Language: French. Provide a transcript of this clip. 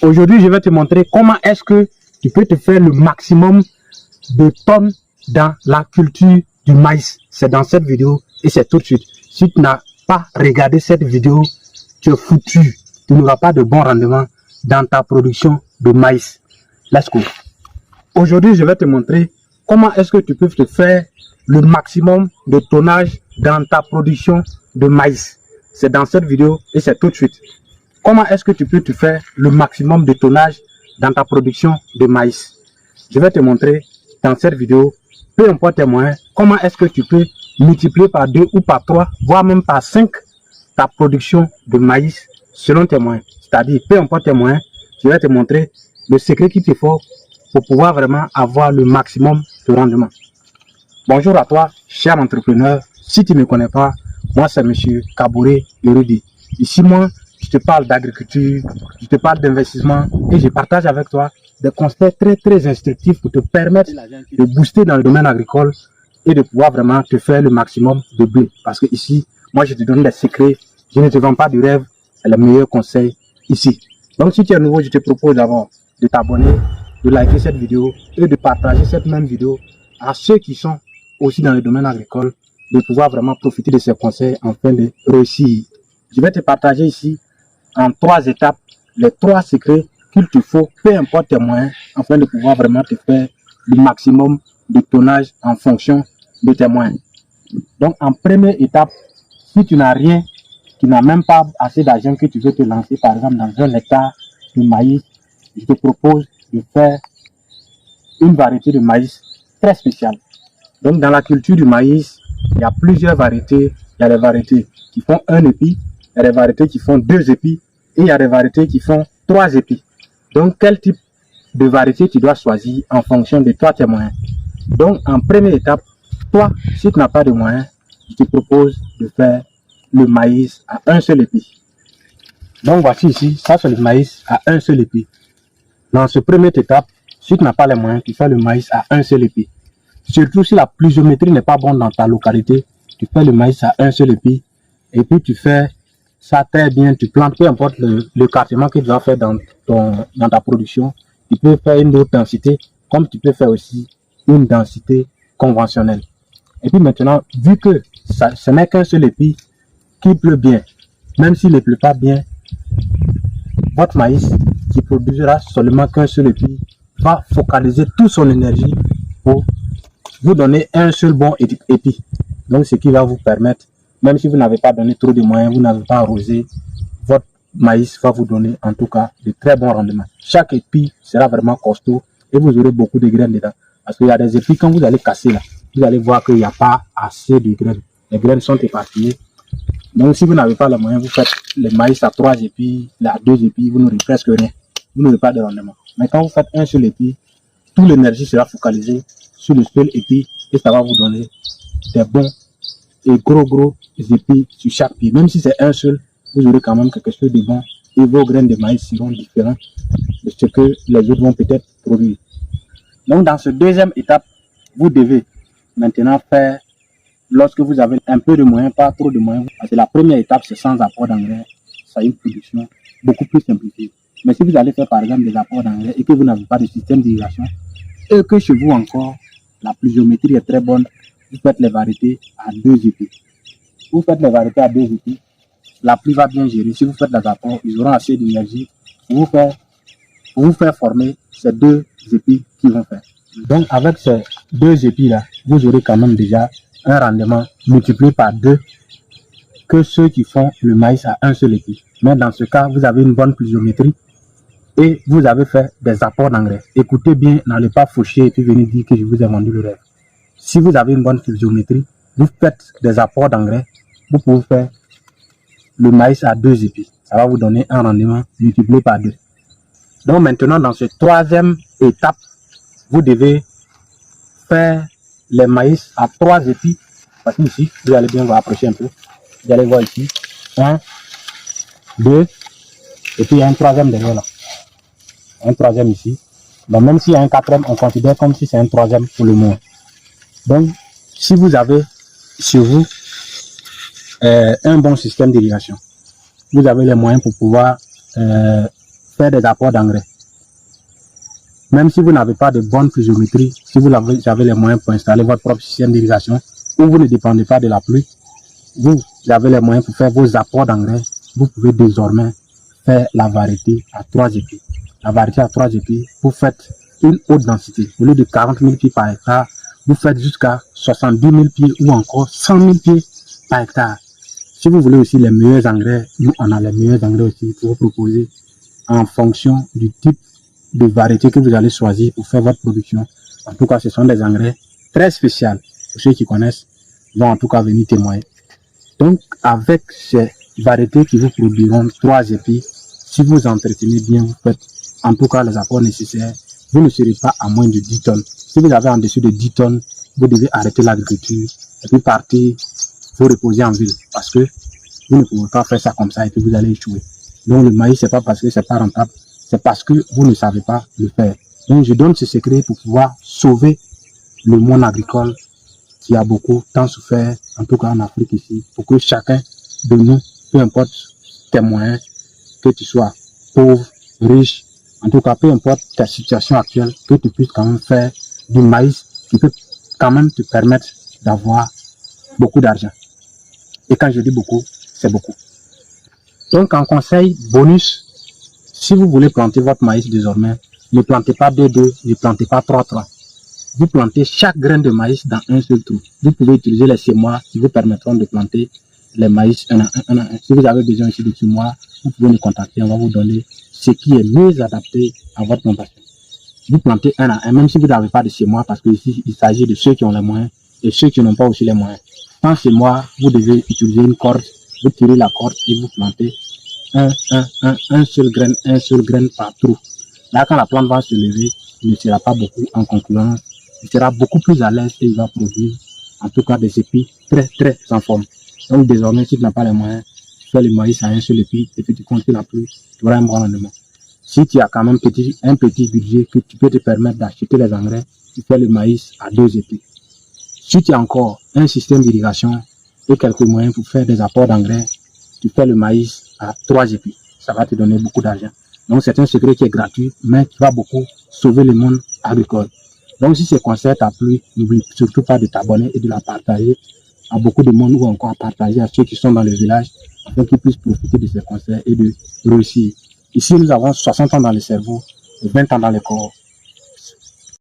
Aujourd'hui, je vais te montrer comment est-ce que tu peux te faire le maximum de tonnes dans la culture du maïs. C'est dans cette vidéo et c'est tout de suite. Si tu n'as pas regardé cette vidéo, tu es foutu. Tu n'auras pas de bon rendement dans ta production de maïs. Let's go. Aujourd'hui, je vais te montrer comment est-ce que tu peux te faire le maximum de tonnage dans ta production de maïs. C'est dans cette vidéo et c'est tout de suite. Comment est-ce que tu peux te faire le maximum de tonnage dans ta production de maïs? Je vais te montrer dans cette vidéo, peu importe tes moyens, comment est-ce que tu peux multiplier par 2 ou par 3, voire même par 5 ta production de maïs selon tes moyens. C'est-à-dire, peu importe tes moyens, je vais te montrer le secret qu'il te faut pour pouvoir vraiment avoir le maximum de rendement. Bonjour à toi, cher entrepreneur. Si tu ne me connais pas, moi c'est Monsieur Kabouré Érudit. Ici, moi, je te parle d'agriculture, je te parle d'investissement et je partage avec toi des conseils très instructifs pour te permettre de booster dans le domaine agricole et de pouvoir vraiment te faire le maximum de blé. Parce que ici, moi je te donne des secrets, je ne te vends pas du rêve, c'est les meilleurs conseils ici. Donc si tu es nouveau, je te propose d'abord de t'abonner, de liker cette vidéo et de partager cette même vidéo à ceux qui sont aussi dans le domaine agricole, de pouvoir vraiment profiter de ces conseils afin de réussir. Je vais te partager ici en 3 étapes, les 3 secrets qu'il te faut, peu importe tes moyens, afin de pouvoir vraiment te faire le maximum de tonnage en fonction de tes moyens. Donc, en première étape, si tu n'as rien, tu n'as même pas assez d'argent que tu veux te lancer, par exemple, dans 1 hectare de maïs, je te propose de faire une variété de maïs très spéciale. Donc, dans la culture du maïs, il y a plusieurs variétés. Il y a des variétés qui font 1 épi, il y a des variétés qui font 2 épis, et il y a des variétés qui font 3 épis. Donc, quel type de variété tu dois choisir en fonction de toi, tes moyens. Donc, en première étape, toi, si tu n'as pas de moyens, je te propose de faire le maïs à 1 seul épi. Donc, voici ici, ça c'est le maïs à 1 seul épi. Dans cette première étape, si tu n'as pas les moyens, tu fais le maïs à 1 seul épi. Surtout si la pluviométrie n'est pas bonne dans ta localité, tu fais le maïs à 1 seul épi. Et puis, tu fais ça très bien, tu plantes, peu importe le carrément que tu vas faire dans ta production. Tu peux faire une autre densité, comme tu peux faire aussi une densité conventionnelle. Et puis maintenant, vu que ce n'est qu'un seul épi qui pleut bien, même s'il ne pleut pas bien, votre maïs qui produira seulement qu'un seul épi va focaliser toute son énergie pour vous donner un seul bon épi. Donc ce qui va vous permettre, même si vous n'avez pas donné trop de moyens, vous n'avez pas arrosé, votre maïs va vous donner en tout cas de très bons rendements. Chaque épi sera vraiment costaud et vous aurez beaucoup de graines dedans. Parce qu'il y a des épis, quand vous allez casser là, vous allez voir qu'il n'y a pas assez de graines. Les graines sont éparpillées. Donc si vous n'avez pas les moyens, vous faites le maïs à 3 épis, à 2 épis, vous n'aurez presque rien. Vous n'aurez pas de rendement. Mais quand vous faites un seul épi, toute l'énergie sera focalisée sur le seul épi et ça va vous donner des bons et gros épis sur chaque pied. Même si c'est un seul, vous aurez quand même quelque chose de bon et vos graines de maïs seront différentes de ce que les autres vont peut-être produire. Donc dans cette deuxième étape, vous devez maintenant faire, lorsque vous avez un peu de moyens, pas trop de moyens, parce que la première étape c'est sans apport d'engrais, ça a une production beaucoup plus simplifiée. Mais si vous allez faire par exemple des apports d'engrais et que vous n'avez pas de système d'irrigation, et que chez vous encore, la pluviométrie est très bonne, vous faites les variétés à 2 épis. Vous faites les variétés à 2 épis, la pluie va bien gérer. Si vous faites les apports, ils auront assez d'énergie pour vous faire former ces 2 épis qui vont faire. Donc avec ces 2 épis là, vous aurez quand même déjà un rendement multiplié par 2 que ceux qui font le maïs à 1 seul épi. Mais dans ce cas, vous avez une bonne pluviométrie et vous avez fait des apports d'engrais. Écoutez bien, n'allez pas faucher et puis venir dire que je vous ai vendu le rêve. Si vous avez une bonne pluviométrie, vous faites des apports d'engrais, vous pouvez faire le maïs à 2 épis. Ça va vous donner un rendement multiplié par 2. Donc maintenant, dans cette 3e étape, vous devez faire les maïs à 3 épis. Parce que ici, vous allez bien vous approcher un peu. Vous allez voir ici, 1, 2, et puis il y a un 3e derrière là. Un 3e ici. Donc même s'il y a un 4e, on considère comme si c'est un 3e pour le moment. Donc, si vous avez sur vous un bon système d'irrigation, vous avez les moyens pour pouvoir faire des apports d'engrais. Même si vous n'avez pas de bonne pluviométrie, si vous avez les moyens pour installer votre propre système d'irrigation, ou vous ne dépendez pas de la pluie, vous avez les moyens pour faire vos apports d'engrais, vous pouvez désormais faire la variété à 3 épis. La variété à 3 épis, vous faites une haute densité. Au lieu de 40 000 pieds par hectare, vous faites jusqu'à 70 000 pieds ou encore 100 000 pieds par hectare. Si vous voulez aussi les meilleurs engrais, nous on a les meilleurs engrais aussi pour vous proposer en fonction du type de variété que vous allez choisir pour faire votre production. En tout cas, ce sont des engrais très spéciaux. Pour ceux qui connaissent, vont en tout cas venir témoigner. Donc, avec ces variétés qui vous produiront 3 épis, si vous entretenez bien, vous faites en tout cas les apports nécessaires, vous ne serez pas à moins de 10 tonnes. Si vous avez en dessous de 10 tonnes, vous devez arrêter l'agriculture et puis partir vous reposer en ville parce que vous ne pouvez pas faire ça comme ça et puis vous allez échouer. Donc, le maïs, c'est pas parce que c'est pas rentable, c'est parce que vous ne savez pas le faire. Donc, je donne ce secret pour pouvoir sauver le monde agricole qui a beaucoup tant souffert, en tout cas en Afrique ici, pour que chacun de nous, peu importe tes moyens, que tu sois pauvre, riche, en tout cas, peu importe ta situation actuelle, que tu puisses quand même faire du maïs qui peut quand même te permettre d'avoir beaucoup d'argent. Et quand je dis beaucoup, c'est beaucoup. Donc, en conseil bonus, si vous voulez planter votre maïs désormais, ne plantez pas 2-2, ne plantez pas 3-3. Vous plantez chaque graine de maïs dans un seul trou. Vous pouvez utiliser les semoirs qui vous permettront de planter les maïs un à un. Si vous avez besoin aussi de semoirs, vous pouvez nous contacter, on va vous donner ce qui est mieux adapté à votre plantation. Vous plantez un à un, même si vous n'avez pas de semoirs, parce que ici, il s'agit de ceux qui ont les moyens et ceux qui n'ont pas aussi les moyens. Sans semoirs, vous devez utiliser une corde, vous tirez la corde et vous plantez un seul graine par trou. Là, quand la plante va se lever, il ne sera pas beaucoup en concurrence, il sera beaucoup plus à l'aise et il va produire en tout cas des épis très en forme. Donc désormais, si tu n'as pas les moyens, tu fais le maïs à un seul épi et puis tu comptes sur la pluie, tu auras un bon rendement. Si tu as quand même un petit budget que tu peux te permettre d'acheter les engrais, tu fais le maïs à 2 épis. Si tu as encore un système d'irrigation et quelques moyens pour faire des apports d'engrais, tu fais le maïs à 3 épis. Ça va te donner beaucoup d'argent. Donc c'est un secret qui est gratuit, mais qui va beaucoup sauver le monde agricole. Donc si ce conseil t'a plu, n'oublie surtout pas de t'abonner et de la partager à beaucoup de monde ou encore à partager à ceux qui sont dans le village afin qu'ils puissent profiter de ces conseils et de réussir. Ici, nous avons 60 ans dans le cerveau et 20 ans dans le corps.